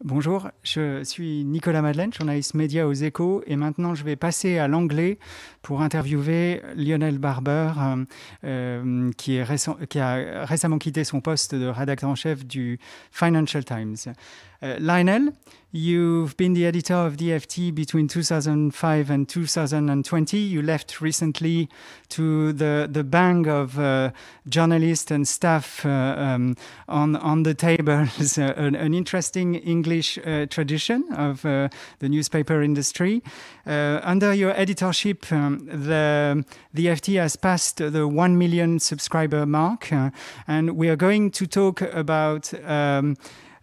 Bonjour, je suis Nicolas Madelaine, journaliste média aux Échos, et maintenant je vais passer à l'anglais pour interviewer Lionel Barber, qui a récemment quitté son poste de rédacteur en chef du Financial Times. Lionel, you've been the editor of the FT between 2005 and 2020. You left recently to the bang of journalists and staff on the tables, an interesting English tradition of the newspaper industry. Under your editorship, the FT has passed the 1 million subscriber mark, and we are going to talk about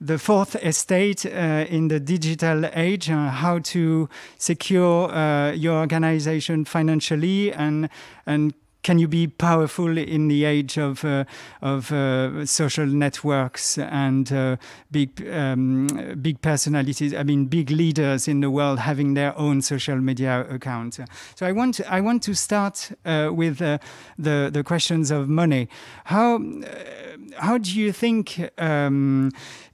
the fourth estate in the digital age, how to secure your organization financially, and can you be powerful in the age of social networks and big personalities? I mean, big leaders in the world having their own social media accounts. So I want to start with the questions of money. How do you think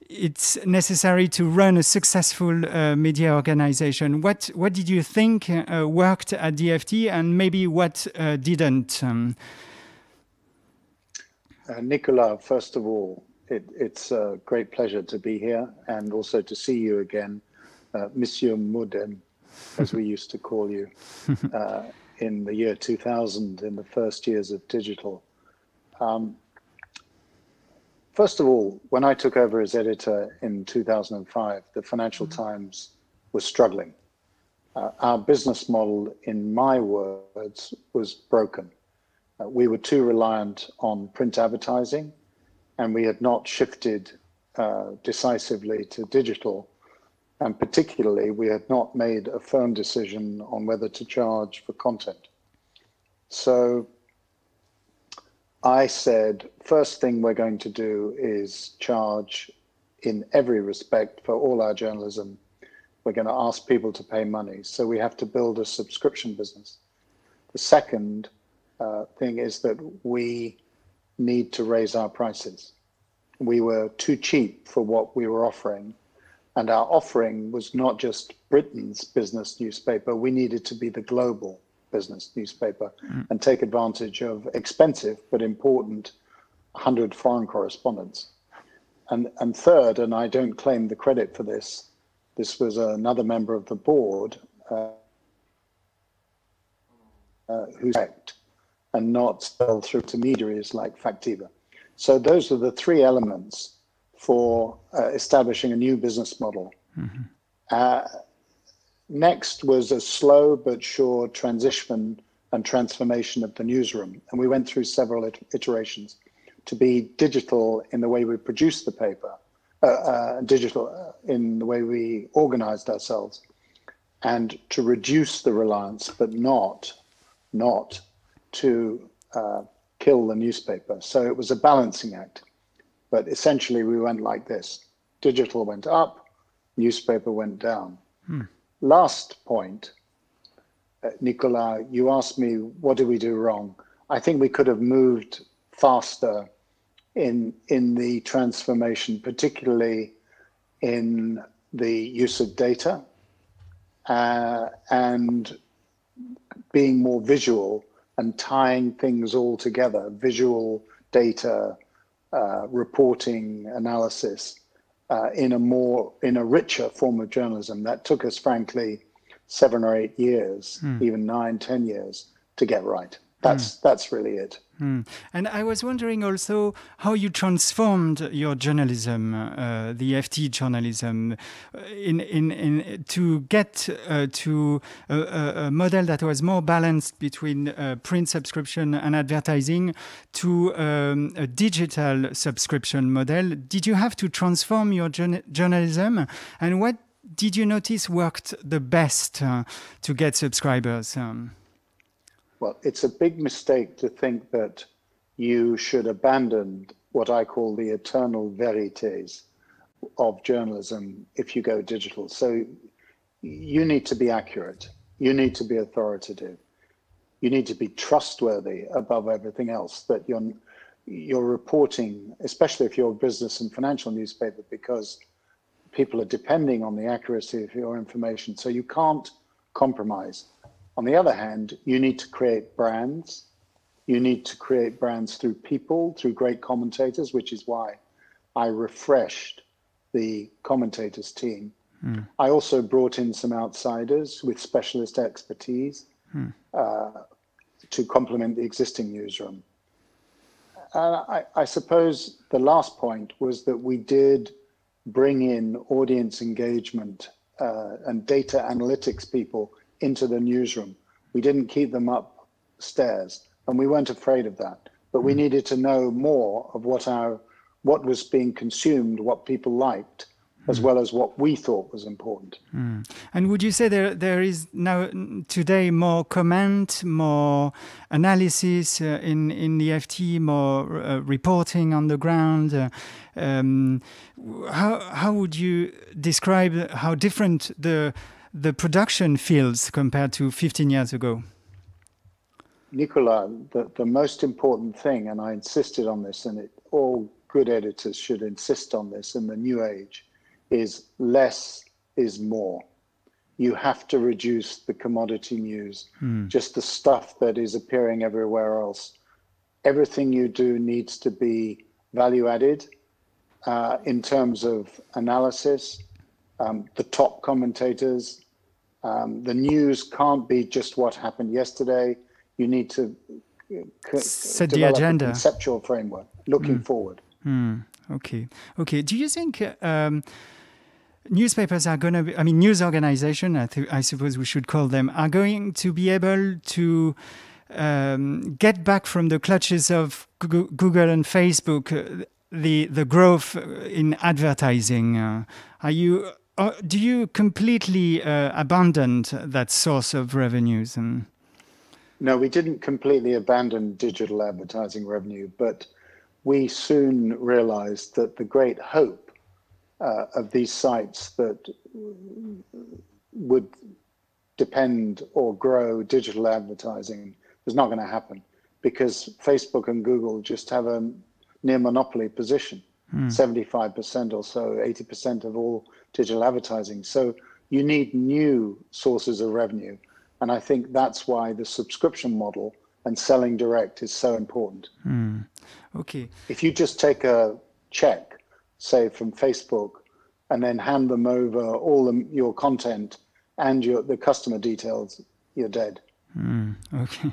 it's necessary to run a successful media organization? What did you think worked at the FT, and maybe what didn't? Nicolas, first of all, it's a great pleasure to be here and also to see you again, Monsieur Modem, as we used to call you, in the year 2000, in the first years of digital. First of all, when I took over as editor in 2005, the Financial Times was struggling. Our business model, in my words, was broken. We were too reliant on print advertising, and we had not shifted decisively to digital. And particularly, we had not made a firm decision on whether to charge for content. So I said, first thing we're going to do is charge in every respect for all our journalism. We're going to ask people to pay money. So we have to build a subscription business. The second thing is that we need to raise our prices. We were too cheap for what we were offering. And our offering was not just Britain's business newspaper. We needed to be the global business newspaper and take advantage of expensive but important 100 foreign correspondents. And third, and I don't claim the credit for this, this was another member of the board who's act and not sell through intermediaries like Factiva. So those are the three elements for establishing a new business model. Next was a slow but sure transition and transformation of the newsroom. And we went through several iterations to be digital in the way we produced the paper, digital in the way we organized ourselves, and to reduce the reliance, but not to kill the newspaper. So it was a balancing act. But essentially, we went like this. Digital went up, newspaper went down. Last point, Nicolas, you asked me, what did we do wrong? I think we could have moved faster in the transformation, particularly in the use of data and being more visual and tying things all together, visual data, reporting, analysis, in a richer form of journalism that took us, frankly, 7 or 8 years, even 9, 10 years to get right. That's really it. And I was wondering also how you transformed your journalism, the FT journalism, to get to a model that was more balanced between print subscription and advertising to a digital subscription model. Did you have to transform your journalism? And what did you notice worked the best to get subscribers? Well, it's a big mistake to think that you should abandon what I call the eternal verities of journalism if you go digital. So you need to be accurate. You need to be authoritative. You need to be trustworthy above everything else, that you're reporting, especially if you're a business and financial newspaper, because people are depending on the accuracy of your information, so you can't compromise. On the other hand, you need to create brands. You need to create brands through people, through great commentators, which is why I refreshed the commentators team. I also brought in some outsiders with specialist expertise to complement the existing newsroom. I suppose the last point was that we did bring in audience engagement and data analytics people into the newsroom. We didn't keep them upstairs, and we weren't afraid of that. But we needed to know more of what was being consumed, what people liked, as well as what we thought was important. And would you say there is now today more comment, more analysis in the FT, more reporting on the ground? How would you describe how different the production feels compared to 15 years ago? Nicolas, the most important thing, and I insisted on this, and all good editors should insist on this in the new age, is less is more. You have to reduce the commodity news, just the stuff that is appearing everywhere else. Everything you do needs to be value added in terms of analysis, the top commentators. The news can't be just what happened yesterday. You need to set the develop agenda, a conceptual framework looking forward. Okay. Do you think newspapers are going to be, news organizations, I suppose we should call them, are going to be able to get back from the clutches of Google and Facebook the growth in advertising? Do you completely abandon that source of revenues? No, we didn't completely abandon digital advertising revenue, but we soon realized that the great hope of these sites that would depend or grow digital advertising was not going to happen, because Facebook and Google just have a near monopoly position, 75% or so, 80% of all digital advertising. So you need new sources of revenue. And I think that's why the subscription model and selling direct is so important. Okay. If you just take a check, say from Facebook, and then hand them over your content and the customer details, you're dead. Okay.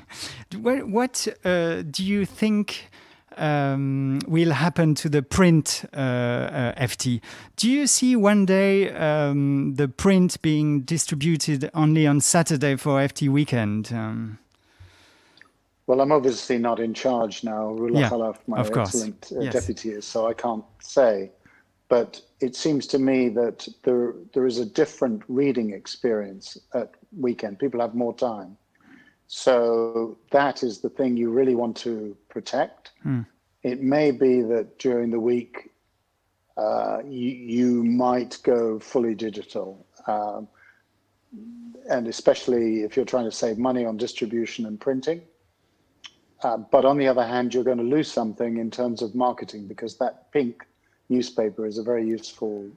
What do you think will happen to the print FT? Do you see one day the print being distributed only on Saturday for FT weekend? Well, I'm obviously not in charge now. Rula Khalaf, my excellent deputy, is, so I can't say. But it seems to me that there is a different reading experience at weekend. People have more time. So that is the thing you really want to protect. It may be that during the week you might go fully digital. And especially if you're trying to save money on distribution and printing. But on the other hand, you're going to lose something in terms of marketing, because that pink newspaper is a very useful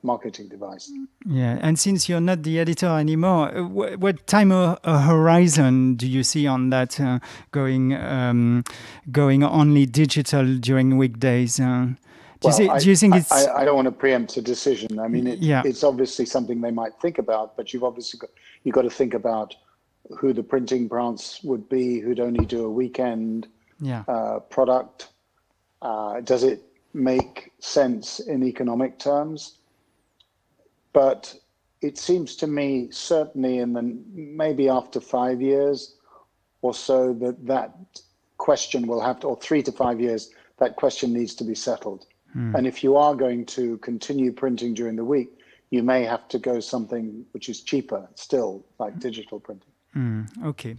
marketing device. Yeah, and since you're not the editor anymore, what time horizon do you see on that going only digital during weekdays? Do you think it's? I don't want to preempt a decision. I mean, it's obviously something they might think about, but you've got to think about who the printing branch would be, who'd only do a weekend product. Does it make sense in economic terms? But it seems to me, certainly maybe after 5 years or so, that question will have to, or 3 to 5 years, that question needs to be settled. And if you are going to continue printing during the week, you may have to go something which is cheaper still, like digital printing. Okay.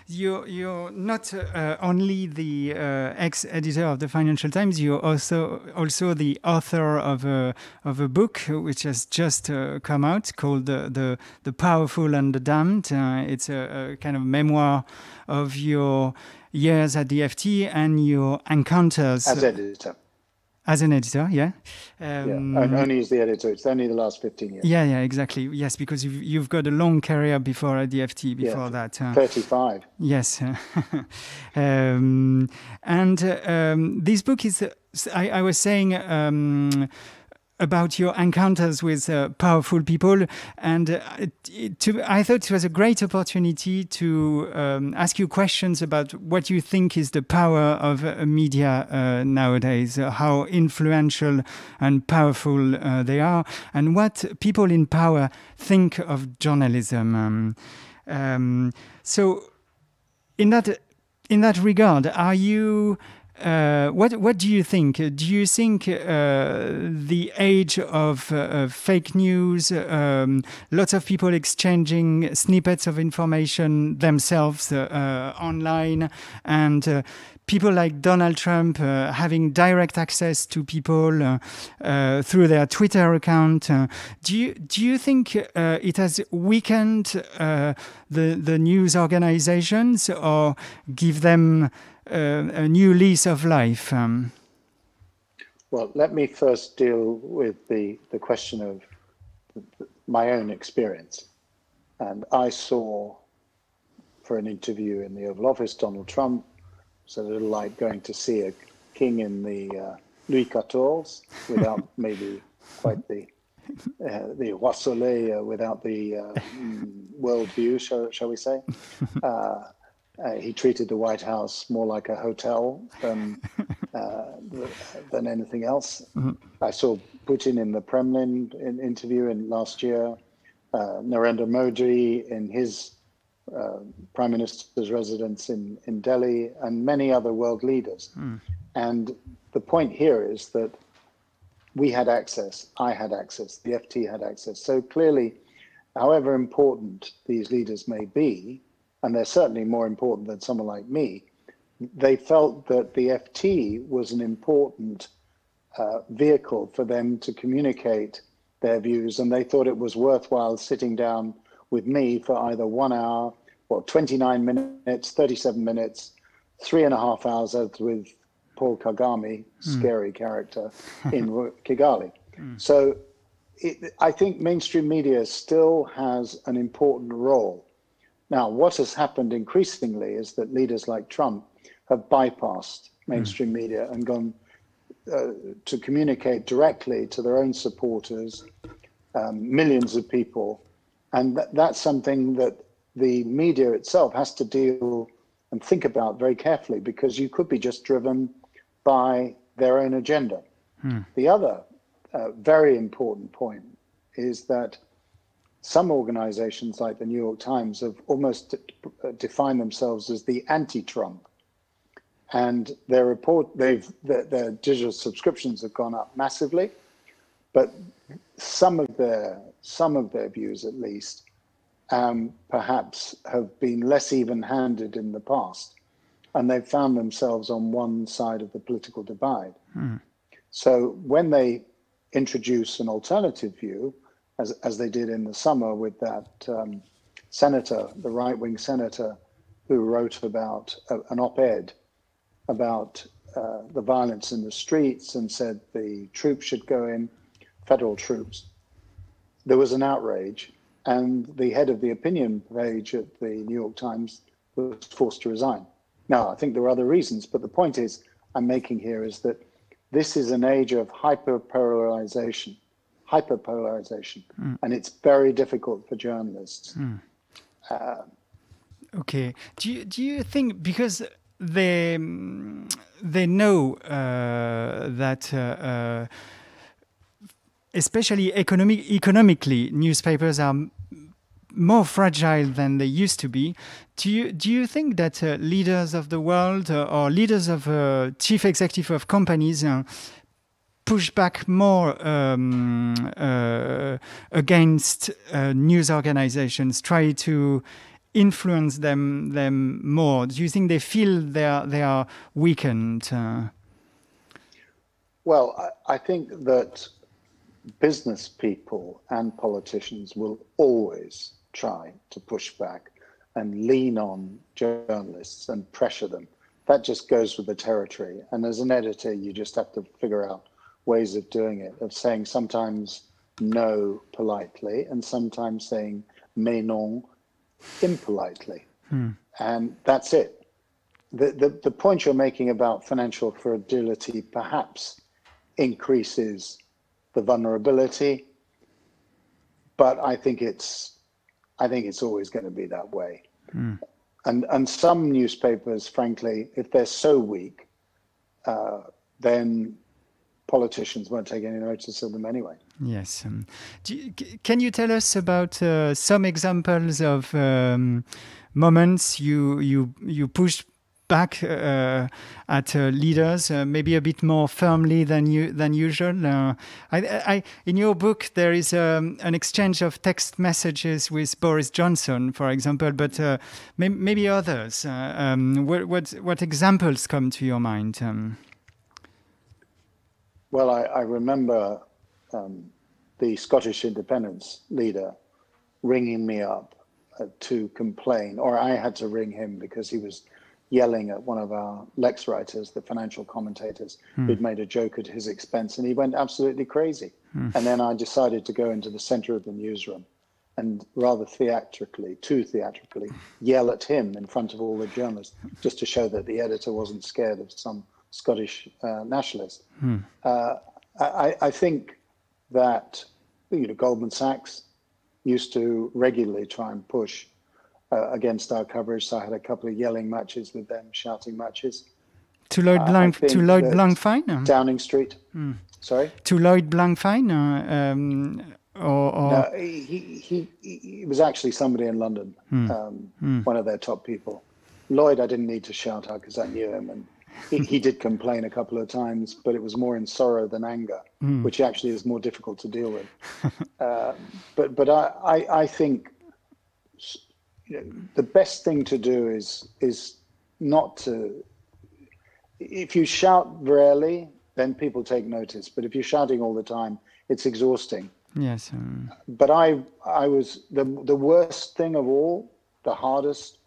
You're not only the ex-editor of the Financial Times. You're also the author of a book which has just come out called "The Powerful and the Damned." It's a kind of memoir of your years at the FT and your encounters as editor. As an editor, yeah. Only as the editor. It's only the last 15 years. Yeah, exactly. Yes, because you've got a long career before at the FT, before that. 35. Yes. This book is, I was saying, about your encounters with powerful people, and I thought it was a great opportunity to ask you questions about what you think is the power of media nowadays, how influential and powerful they are, and what people in power think of journalism. So, in that regard, are you? What do you think? Do you think the age of fake news, lots of people exchanging snippets of information themselves online, and people like Donald Trump having direct access to people through their Twitter account, do you think it has weakened the news organizations or give them a new lease of life? Well, let me first deal with the question of my own experience. And I saw, for an interview in the Oval Office, Donald Trump. It's a little like going to see a king in the Louis XIV without maybe quite the Roi Soleil, without the world view, shall we say. He treated the White House more like a hotel than anything else. Mm-hmm. I saw Putin in the Kremlin interview last year, Narendra Modi in his Prime Minister's residence in Delhi, and many other world leaders. Mm. And the point here is that we had access, I had access, the FT had access. So clearly, however important these leaders may be, and they're certainly more important than someone like me, they felt that the FT was an important vehicle for them to communicate their views, and they thought it was worthwhile sitting down with me for either 1 hour or 29 minutes, 37 minutes, 3.5 hours with Paul Kagame, scary character, in Kigali. So I think mainstream media still has an important role. Now, what has happened increasingly is that leaders like Trump have bypassed mainstream media and gone to communicate directly to their own supporters, millions of people. And that's something that the media itself has to deal and think about very carefully, because you could be just driven by their own agenda. The other very important point is that some organizations like the New York Times have almost defined themselves as the anti-Trump, and their digital subscriptions have gone up massively, but some of their views, at least, perhaps have been less even-handed in the past, and they've found themselves on one side of the political divide. So when they introduce an alternative view, as they did in the summer with that senator, the right-wing senator, who wrote about an op-ed about the violence in the streets and said the troops should go in, federal troops, there was an outrage, and the head of the opinion page at the New York Times was forced to resign. Now, I think there were other reasons, but the point I'm making here is that this is an age of hyperpolarization, and it's very difficult for journalists. Okay. Do you think, because they know that especially economically, newspapers are more fragile than they used to be. Do you think that leaders of the world or leaders of chief executive of companies push back more against news organizations, try to influence them more? Do you think they feel they are weakened? Well, I think that business people and politicians will always try to push back and lean on journalists and pressure them. That just goes with the territory. And as an editor, you just have to figure out ways of doing it, of saying sometimes no politely and sometimes saying mais non impolitely. And that's it. The point you're making about financial fragility perhaps increases the vulnerability, but I think it's always going to be that way. And some newspapers, frankly, if they're so weak, then politicians won't take any notice of them anyway. Yes. Can you tell us about some examples of moments you pushed back at leaders, maybe a bit more firmly than usual? In your book, there is an exchange of text messages with Boris Johnson, for example, but maybe others. What examples come to your mind? Well, I remember the Scottish independence leader ringing me up to complain, or I had to ring him because he was yelling at one of our Lex writers, the financial commentators, who'd made a joke at his expense, and he went absolutely crazy. And then I decided to go into the center of the newsroom and rather too theatrically, yell at him in front of all the journalists, just to show that the editor wasn't scared of some Scottish nationalist. I think that Goldman Sachs used to regularly try and push against our coverage. So I had a couple of yelling matches with them, shouting matches. To Lloyd Blankfein? Downing Street. Sorry? To Lloyd Blankfein? No, he was actually somebody in London, one of their top people. Lloyd, I didn't need to shout out because I knew him, and he did complain a couple of times, but it was more in sorrow than anger, which actually is more difficult to deal with. But I think the best thing to do is not to. If you shout rarely, then people take notice. But if you're shouting all the time, it's exhausting. Yes. But I was the worst thing of all. The hardest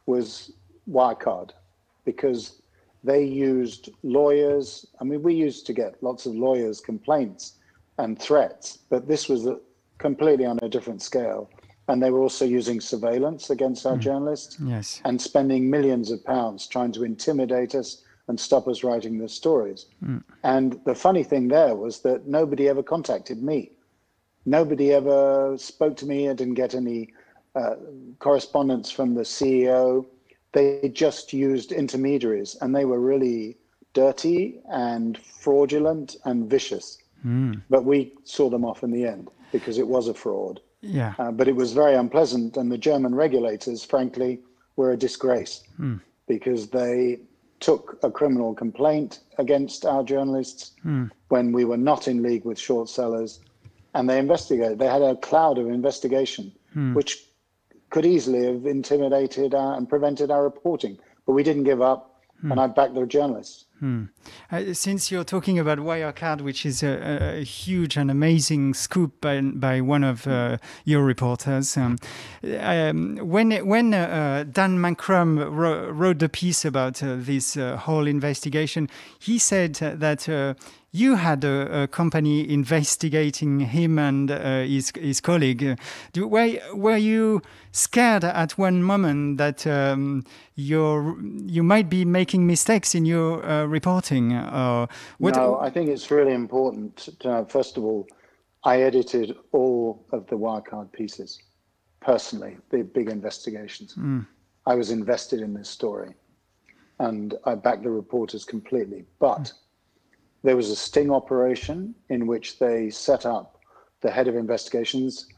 was Wirecard, because they used lawyers. I mean, we used to get lots of lawyers' complaints and threats, but this was completely on a different scale. And they were also using surveillance against our journalists, yes, and spending millions of pounds trying to intimidate us and stop us writing the stories. And the funny thing there was that nobody ever contacted me. Nobody ever spoke to me. I didn't get any correspondence from the CEO. They just used intermediaries, and they were really dirty and fraudulent and vicious. But we saw them off in the end because it was a fraud. Yeah. But it was very unpleasant, and the German regulators, frankly, were a disgrace because they took a criminal complaint against our journalists when we were not in league with short sellers, and they investigated. They had a cloud of investigation, which could easily have intimidated and prevented our reporting, but we didn't give up, and I backed the journalists. Since you're talking about Wirecard, which is a huge and amazing scoop by one of your reporters, when Dan McCrum wrote the piece about this whole investigation, he said that you had a company investigating him and his colleague. Were you scared at one moment that you might be making mistakes in your reporting? No, I think it's really important to know, first of all, I edited all of the Wirecard pieces personally, the big investigations. I was invested in this story, and I backed the reporters completely. But there was a sting operation in which they set up the head of investigations,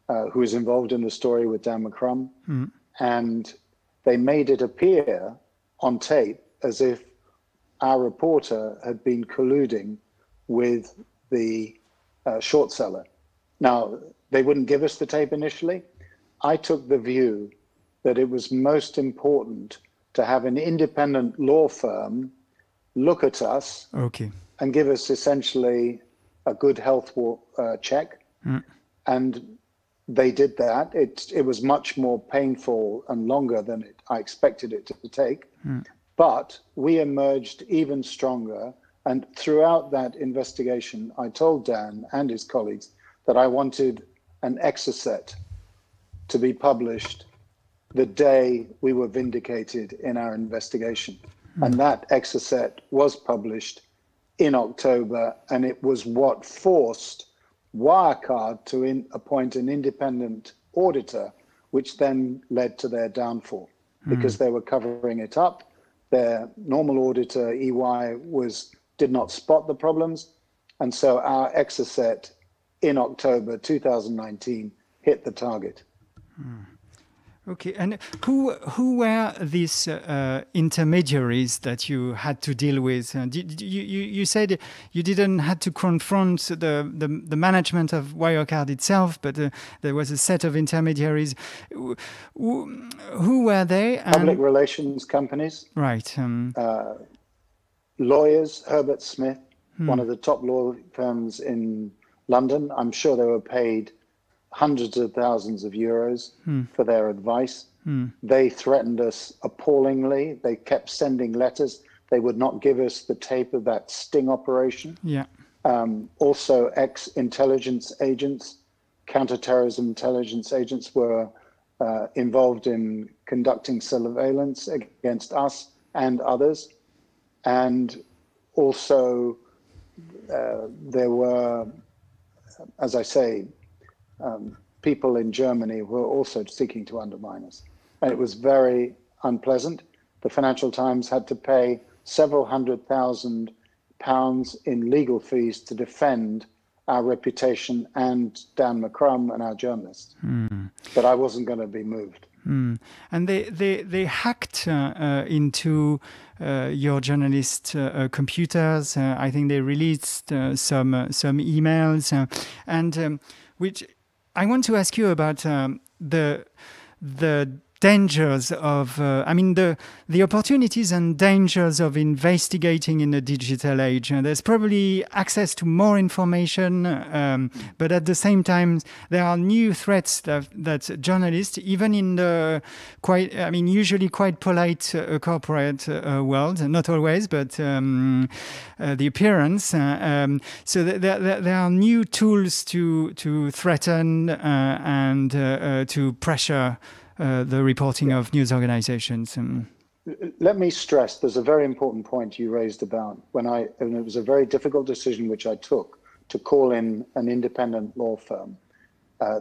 who was involved in the story with Dan McCrum, and they made it appear on tape as if our reporter had been colluding with the short seller. Now, they wouldn't give us the tape initially. I took the view that it was most important to have an independent law firm look at us and give us essentially a good health check. And they did that. It was much more painful and longer than I expected it to take. But we emerged even stronger And throughout that investigation, I told Dan and his colleagues that I wanted an exocet to be published the day we were vindicated in our investigation. And that exocet was published in October, and it was what forced Wirecard to appoint an independent auditor, which then led to their downfall because they were covering it up. Their normal auditor, EY, did not spot the problems. And so our exocet in October 2019 hit the target. Okay, and who were these intermediaries that you had to deal with? You said you didn't have to confront the management of Wirecard itself, but there was a set of intermediaries. Who were they? Public relations companies. Right. Lawyers, Herbert Smith, one of the top law firms in London. I'm sure they were paid hundreds of thousands of euros for their advice. They threatened us appallingly. They kept sending letters. They would not give us the tape of that sting operation. Yeah. Also, ex-intelligence agents, counterterrorism intelligence agents were involved in conducting surveillance against us and others. And also, there were, as I say, people in Germany who were also seeking to undermine us. And it was very unpleasant. The Financial Times had to pay several £100,000 in legal fees to defend our reputation and Dan McCrum and our journalists. But I wasn't going to be moved. And they hacked into your journalist computers. I think they released some emails, and which I want to ask you about the dangers of, the opportunities and dangers of investigating in a digital age. There's probably access to more information, but at the same time, there are new threats that journalists, even in the usually quite polite corporate world, not always, but the appearance. So there are new tools to threaten and to pressure the reporting of news organizations. Let me stress, there's a very important point you raised about and it was a very difficult decision which I took to call in an independent law firm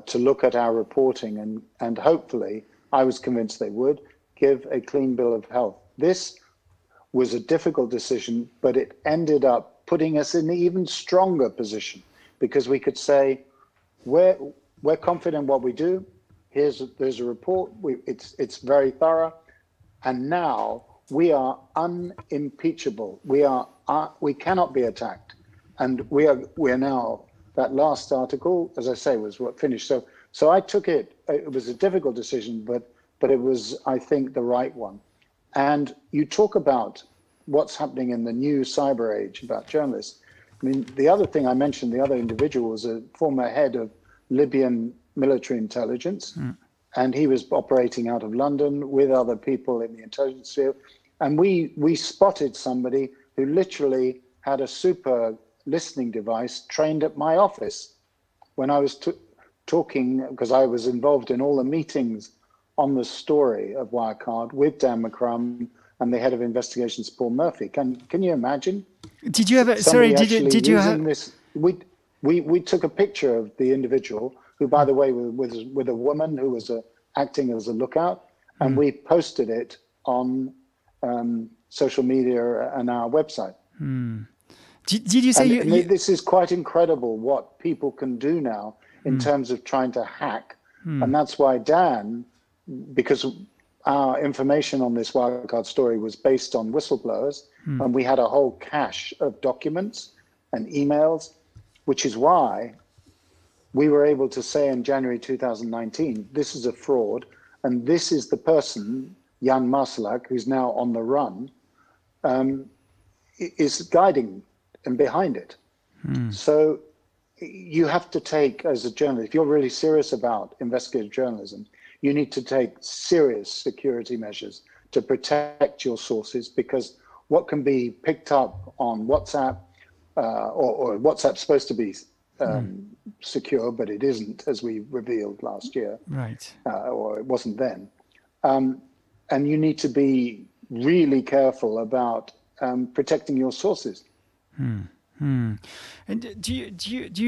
to look at our reporting and hopefully, I was convinced they would, give a clean bill of health. This was a difficult decision, but it ended up putting us in an even stronger position because we could say, we're confident in what we do. There's a report. It's very thorough, and now we are unimpeachable. We cannot be attacked, and we are now. That last article, as I say, was what finished. So I took it. It was a difficult decision, but it was, I think, the right one. And you talk about what's happening in the new cyber age about journalists. I mean, the other thing I mentioned, the other individual was a former head of Libyan military intelligence, and he was operating out of London with other people in the intelligence field. And we spotted somebody who literally had a super listening device trained at my office when I was talking, because I was involved in all the meetings on the story of Wirecard with Dan McCrum and the head of investigations, Paul Murphy. Can you imagine? Did you ever? Sorry, did you have this? We took a picture of the individual, who, by the way, was with a woman who was acting as a lookout, and we posted it on social media and our website. Did you say this is quite incredible what people can do now in terms of trying to hack, and that's why Dan, because our information on this Wirecard story was based on whistleblowers, and we had a whole cache of documents and emails, which is why we were able to say in January 2019, this is a fraud, and this is the person, Jan Marsalak, who's now on the run, is guiding and behind it. So you have to take, as a journalist, if you're really serious about investigative journalism, you need to take serious security measures to protect your sources, because what can be picked up on WhatsApp, or WhatsApp's supposed to be secure, but it isn't, as we revealed last year, right? Or it wasn't then. And you need to be really careful about protecting your sources. And do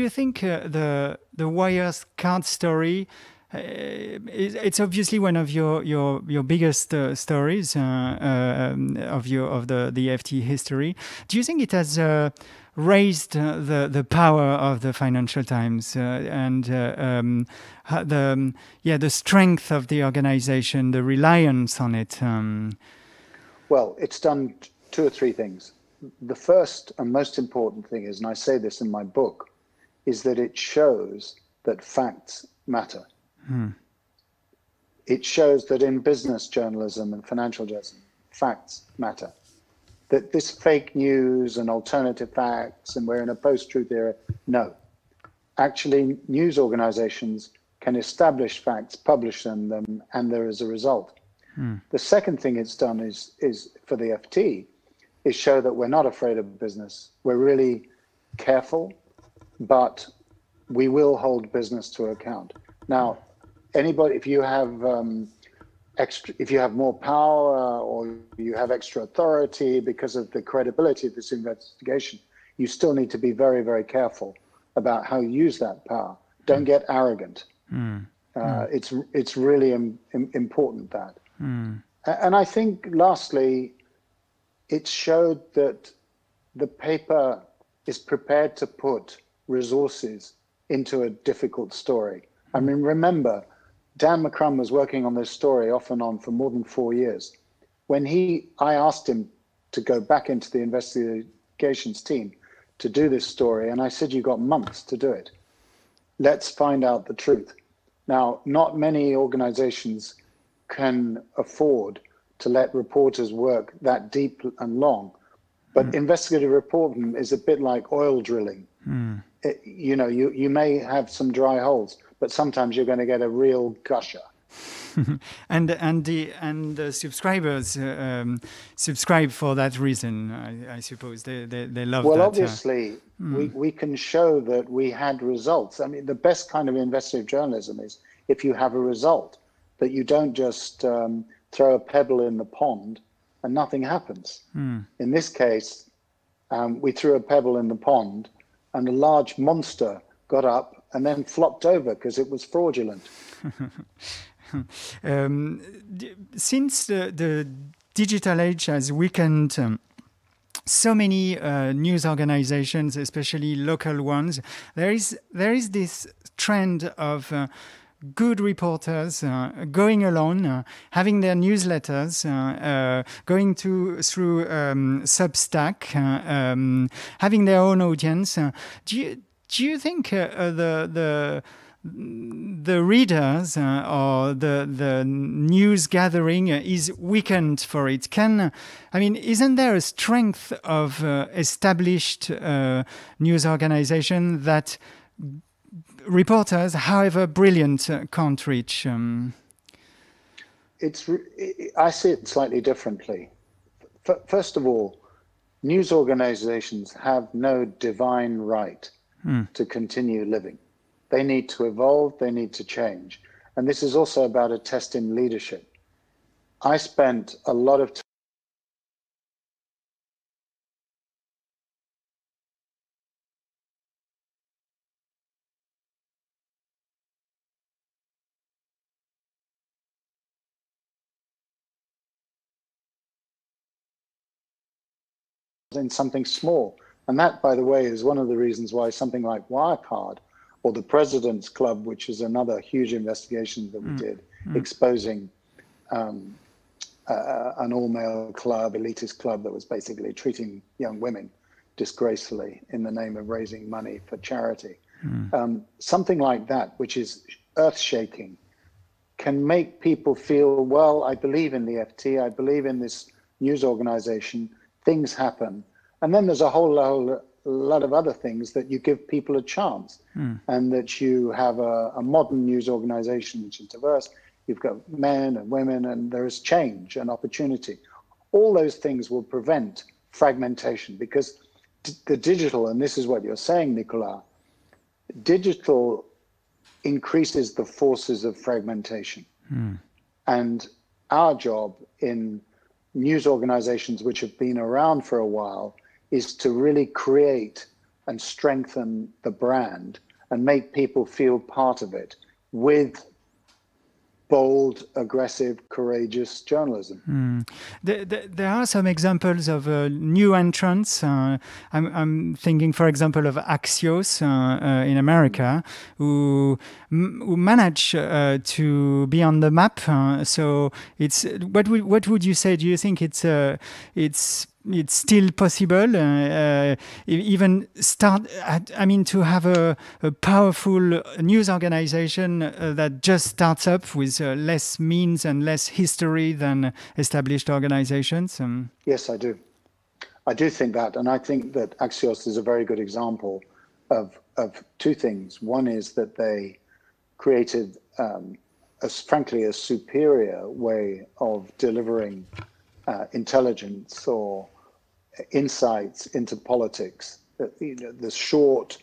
you think the Wire's card story? It's obviously one of your biggest stories of the FT history. Do you think it has raised the power of the Financial Times and the strength of the organization, the reliance on it? Well, it's done 2 or 3 things. The first and most important thing is, and I say this in my book, is that it shows that facts matter. It shows that in business journalism and financial journalism, facts matter. That this fake news and alternative facts and we're in a post-truth era, no. Actually, news organizations can establish facts, publish them, and there is a result. The second thing it's done is for the FT, is show that we're not afraid of business. We're really careful, but we will hold business to account. Now, anybody, if you have more power or you have extra authority because of the credibility of this investigation, you still need to be very, very careful about how you use that power. Don't get arrogant. It's really important that. And I think, lastly, it showed that the paper is prepared to put resources into a difficult story. I mean, remember, Dan McCrum was working on this story off and on for more than 4 years. When I asked him to go back into the investigations team to do this story, and I said, you got months to do it. Let's find out the truth. Now, not many organizations can afford to let reporters work that deep and long, but investigative reporting is a bit like oil drilling. You may have some dry holes, but sometimes you're going to get a real gusher. and the subscribers subscribe for that reason. I suppose they love that. Well, obviously, we can show that we had results. I mean, the best kind of investigative journalism is if you have a result, that you don't just throw a pebble in the pond and nothing happens. In this case, we threw a pebble in the pond and a large monster got up and then flopped over because it was fraudulent. Since the digital age has weakened so many news organizations, especially local ones, there is this trend of good reporters going alone, having their newsletters, going through Substack, having their own audience. Do you think the readers or the news gathering is weakened for it? Isn't there a strength of established news organization that reporters, however brilliant, can't reach? I see it slightly differently. First of all, news organizations have no divine right to continue living. They need to evolve, they need to change. And this is also about a test in leadership. I spent a lot of time in something small. And that, by the way, is one of the reasons why something like Wirecard or the President's Club, which is another huge investigation that we did, exposing an all-male club, elitist club that was basically treating young women disgracefully in the name of raising money for charity. Something like that, which is earth-shaking, can make people feel, well, I believe in the FT, I believe in this news organization, things happen. And then there's a whole lot of other things that you give people a chance, and that you have a modern news organization which is diverse. You've got men and women, and there is change and opportunity. All those things will prevent fragmentation, because the digital, and this is what you're saying, Nicolas, digital increases the forces of fragmentation. And our job in news organizations which have been around for a while is to really create and strengthen the brand and make people feel part of it with bold, aggressive, courageous journalism. There are some examples of new entrants. I'm thinking, for example, of Axios in America, who manage to be on the map. So it's what would you say? Do you think it's still possible, even to have a powerful news organization that just starts up with less means and less history than established organizations? Yes, I do. I do think that. And I think that Axios is a very good example of two things. One is that they created, frankly, a superior way of delivering intelligence or insights into politics. The short,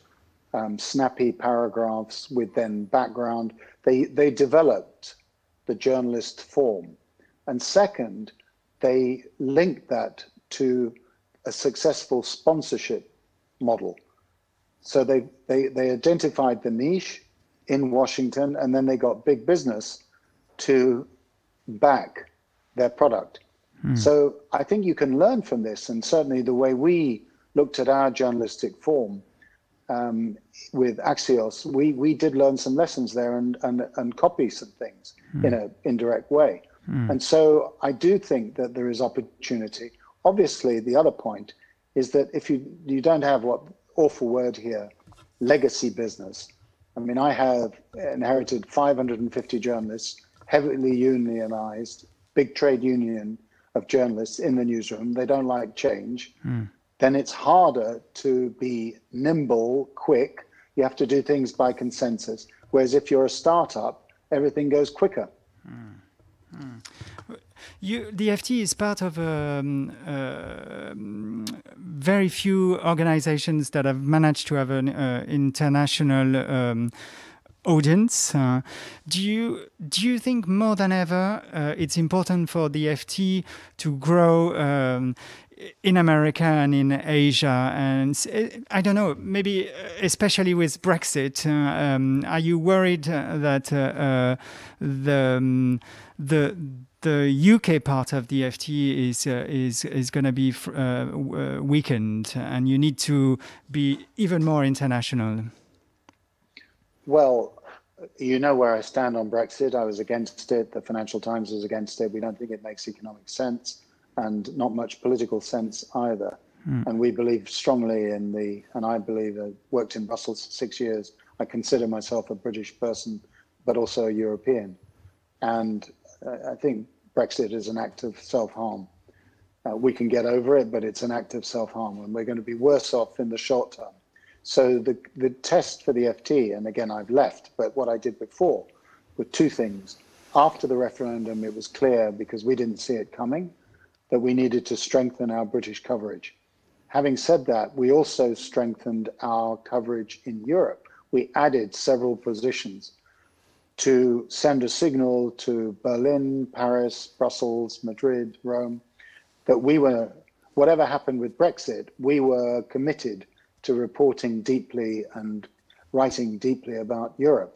snappy paragraphs with then background. They developed the journalist form. And second, they linked that to a successful sponsorship model. So they identified the niche in Washington, and then they got big business to back their product. So I think you can learn from this, and certainly the way we looked at our journalistic form with Axios, we did learn some lessons there and copy some things in an indirect way. And so I do think that there is opportunity. Obviously, the other point is that if you don't have, what awful word here, legacy business. I mean, I have inherited 550 journalists, heavily unionized, big trade union of journalists in the newsroom. They don't like change. Then it's harder to be nimble, quick. You have to do things by consensus. Whereas if you're a startup, everything goes quicker. The FT is part of very few organizations that have managed to have an international audience. Do you think more than ever it's important for the FT to grow in America and in Asia? And I don't know, maybe especially with Brexit, are you worried that the UK part of the FT is going to be weakened, and you need to be even more international? Well, you know where I stand on Brexit. I was against it. The Financial Times was against it. We don't think it makes economic sense and not much political sense either. And we believe strongly and I believe I worked in Brussels for 6 years. I consider myself a British person, but also a European. And I think Brexit is an act of self-harm. We can get over it, but it's an act of self-harm, and we're going to be worse off in the short term. So the test for the FT, and again, I've left, but what I did before were two things. After the referendum, it was clear, because we didn't see it coming, that we needed to strengthen our British coverage. Having said that, we also strengthened our coverage in Europe. We added several positions to send a signal to Berlin, Paris, Brussels, Madrid, Rome, that we were, whatever happened with Brexit, we were committed to reporting deeply and writing deeply about Europe.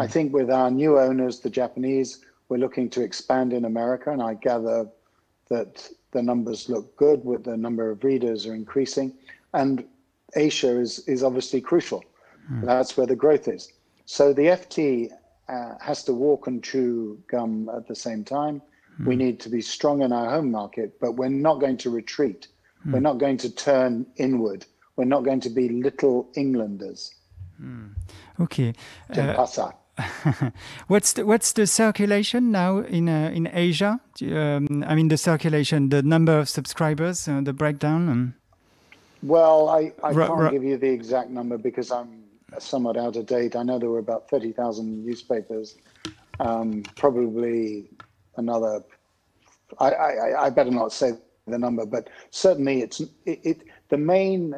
I think with our new owners, the Japanese, we're looking to expand in America, and I gather that the numbers look good, with the number of readers are increasing, and Asia is obviously crucial. That's where the growth is. So the FT has to walk and chew gum at the same time. We need to be strong in our home market, but we're not going to retreat. We're not going to turn inward. We're not going to be little Englanders. Okay. What's the circulation now in Asia? I mean, the circulation, the number of subscribers, the breakdown. Well, I can't give you the exact number because I'm somewhat out of date. I know there were about 30,000 newspapers, probably another. I better not say the number, but certainly the main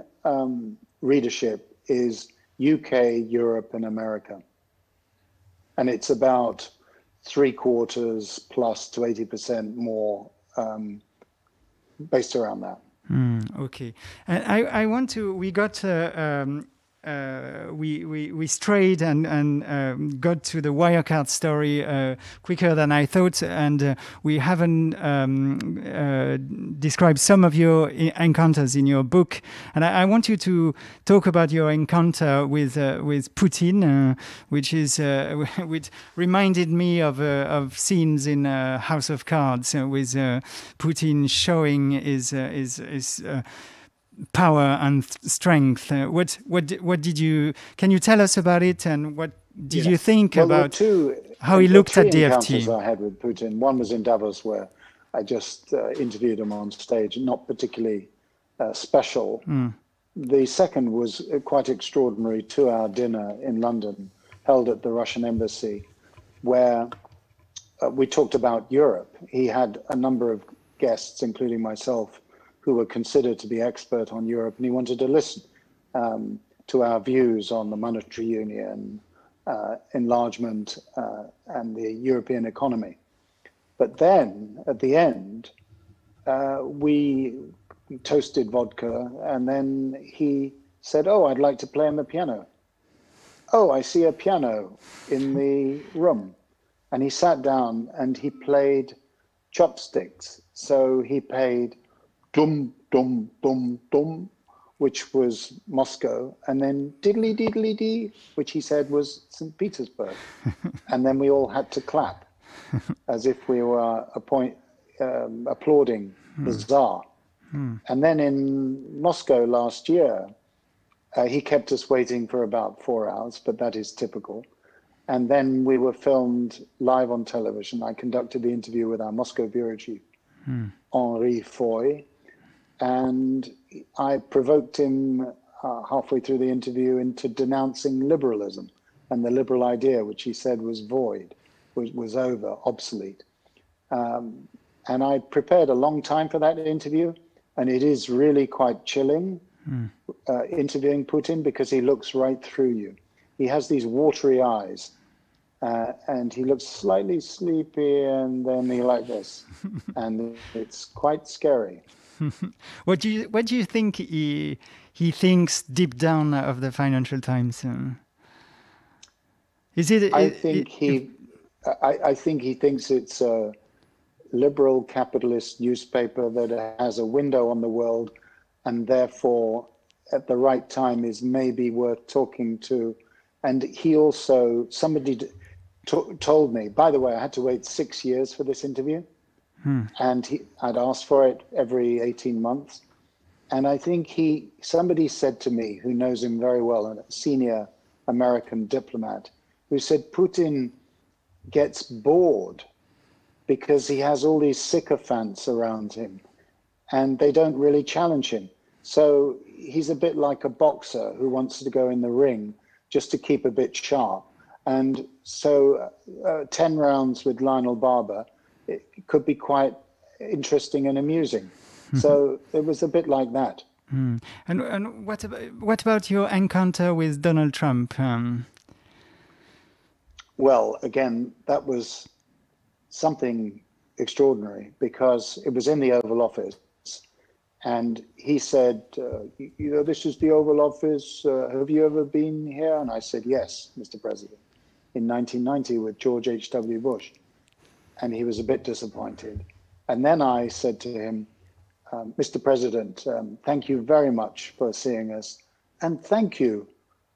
readership is UK, Europe, and America. And it's about 3/4 plus to 80% more based around that. Okay. And I want to, we got, we strayed and got to the Wirecard story quicker than I thought, and we haven't described some of your encounters in your book. And I want you to talk about your encounter with Putin, which reminded me of scenes in House of Cards with Putin showing his power and strength. What did you? Can you tell us about it? And what did you think about how he looked at DFT? I had with Putin. One was in Davos, where I just interviewed him on stage, not particularly special. The second was a quite extraordinary 2-hour dinner in London, held at the Russian embassy, where we talked about Europe. He had a number of guests, including myself, who were considered to be expert on Europe, and he wanted to listen to our views on the monetary union, enlargement, and the European economy. But then, at the end, we toasted vodka, and then he said, "Oh, I'd like to play on the piano." "Oh, I see a piano in the room." And he sat down and he played chopsticks. So he played dum, dum, dum, dum, which was Moscow, and then diddly, diddly, dee, which he said was St. Petersburg. And then we all had to clap as if we were applauding the Tsar. And then in Moscow last year, he kept us waiting for about 4 hours, but that is typical. And then we were filmed live on television. I conducted the interview with our Moscow bureau chief, Henri Foy, and I provoked him halfway through the interview into denouncing liberalism and the liberal idea, which he said was void, was over, obsolete. And I prepared a long time for that interview, and it is really quite chilling interviewing Putin, because he looks right through you. He has these watery eyes, and he looks slightly sleepy, and then he like this, and it's quite scary. What do you think he thinks deep down of the Financial Times? Is it? I think he thinks it's a liberal capitalist newspaper that has a window on the world, and therefore, at the right time, is maybe worth talking to. And he also, somebody told me, by the way, I had to wait 6 years for this interview. And I'd asked for it every 18 months. And I think somebody said to me, who knows him very well, a senior American diplomat, who said Putin gets bored because he has all these sycophants around him and they don't really challenge him. So he's a bit like a boxer who wants to go in the ring just to keep a bit sharp. And so 10 rounds with Lionel Barber, it could be quite interesting and amusing. So it was a bit like that. And what about your encounter with Donald Trump? Well, again, that was something extraordinary, because it was in the Oval Office. And he said, this is the Oval Office. Have you ever been here? And I said, yes, Mr. President, in 1990 with George H.W. Bush. And he was a bit disappointed. And then I said to him, Mr. President, thank you very much for seeing us. And thank you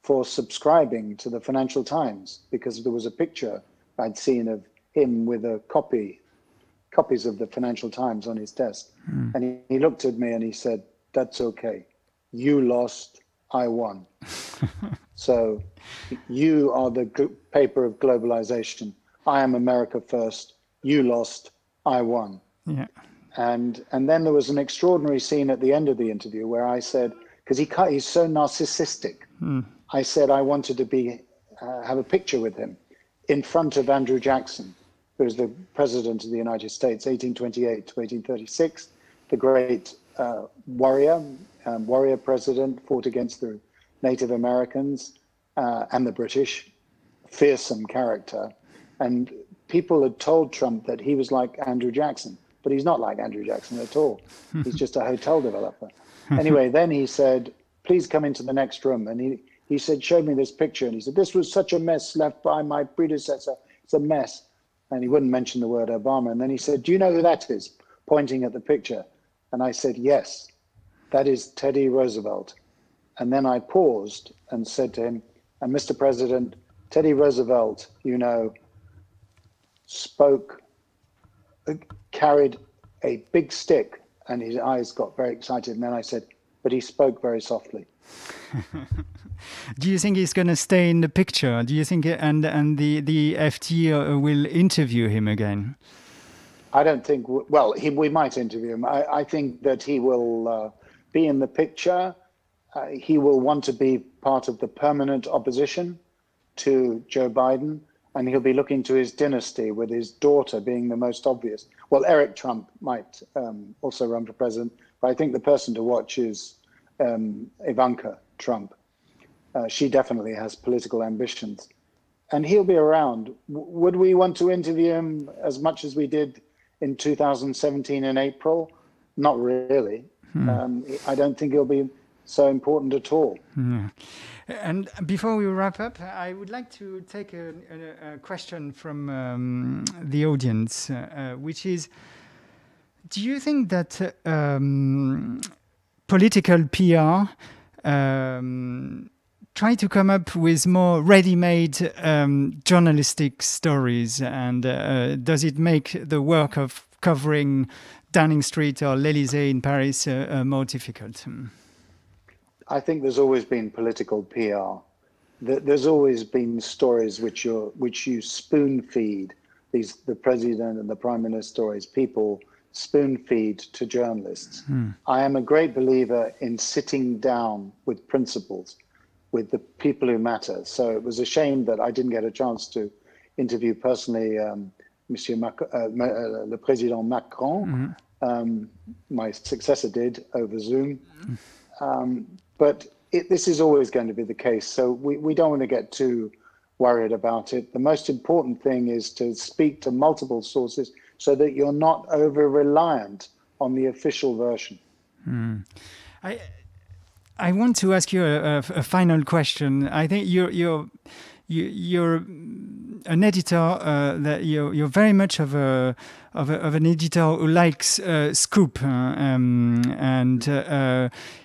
for subscribing to the Financial Times, because there was a picture I'd seen of him with copies of the Financial Times on his desk. And he looked at me and he said, that's okay. You lost, I won. So you are the paper of globalization. I am America first. You lost, I won. Yeah. And then there was an extraordinary scene at the end of the interview where I said, because he's so narcissistic, I said I wanted to have a picture with him in front of Andrew Jackson, who was the President of the United States, 1828 to 1836. the great warrior president, fought against the Native Americans and the British, fearsome character. And people had told Trump that he was like Andrew Jackson, but he's not like Andrew Jackson at all. He's just a hotel developer. Anyway, then he said, please come into the next room. And he said, show me this picture. And he said, this was such a mess left by my predecessor. It's a mess. And he wouldn't mention the word Obama. And then he said, do you know who that is? Pointing at the picture. And I said, yes, that is Teddy Roosevelt. And then I paused and said to him, and Mr. President, Teddy Roosevelt, you know, carried a big stick, and his eyes got very excited. And then I said, but he spoke very softly. Do you think he's going to stay in the picture? Do you think, and the FT will interview him again? I don't think, well, we might interview him. I think that he will be in the picture. He will want to be part of the permanent opposition to Joe Biden, and he'll be looking to his dynasty, with his daughter being the most obvious. Well, Eric Trump might also run for president, but I think the person to watch is Ivanka Trump. She definitely has political ambitions, and he'll be around. Would we want to interview him as much as we did in 2017 in April? Not really. I don't think he'll be so important at all. And before we wrap up, I would like to take a question from the audience, which is, do you think that political PR try to come up with more ready-made journalistic stories, and does it make the work of covering Downing Street or l'Élysée in Paris more difficult? I think there's always been political PR. There's always been stories which you spoon feed, the president and the prime minister stories. People spoon feed to journalists. I am a great believer in sitting down with principles, with the people who matter. So it was a shame that I didn't get a chance to interview personally le Président Macron. My successor did over Zoom. But this is always going to be the case. So we don't want to get too worried about it. The most important thing is to speak to multiple sources so that you're not over-reliant on the official version. I want to ask you a final question. I think you're an editor that you're very much of an editor who likes scoop, and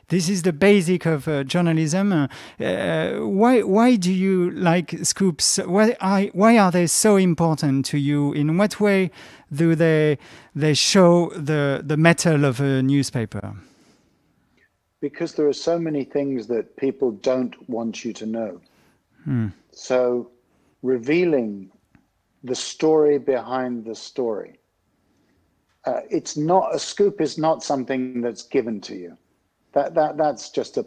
this is the basic of journalism. Why do you like scoops? Why are they so important to you? In what way do they show the mettle of a newspaper? Because there are so many things that people don't want you to know. So revealing the story behind the story. A scoop is not something that's given to you. That's just a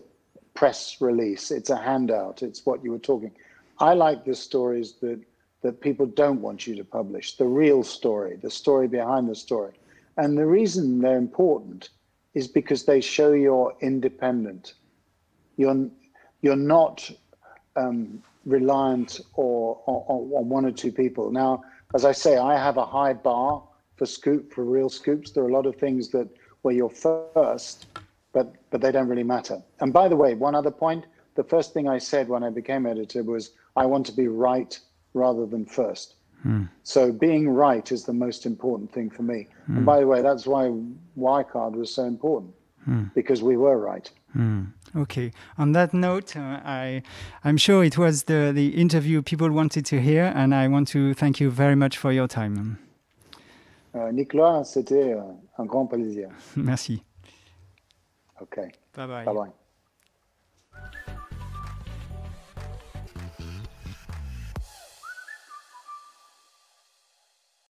press release. It's a handout. It's what you were talking. I like the stories that people don't want you to publish, the real story, the story behind the story. And the reason they're important is because they show you're independent. You're not reliant on one or two people. Now, as I say, I have a high bar for real scoops. There are a lot of things where you're first, but they don't really matter. And by the way, one other point, the first thing I said when I became editor was, I want to be right rather than first. So being right is the most important thing for me. And by the way, that's why Wirecard was so important, because we were right. Okay. On that note, I'm sure it was the interview people wanted to hear, and I want to thank you very much for your time. Nicolas, c'était un grand plaisir. Merci. Okay. Bye-bye. Bye-bye.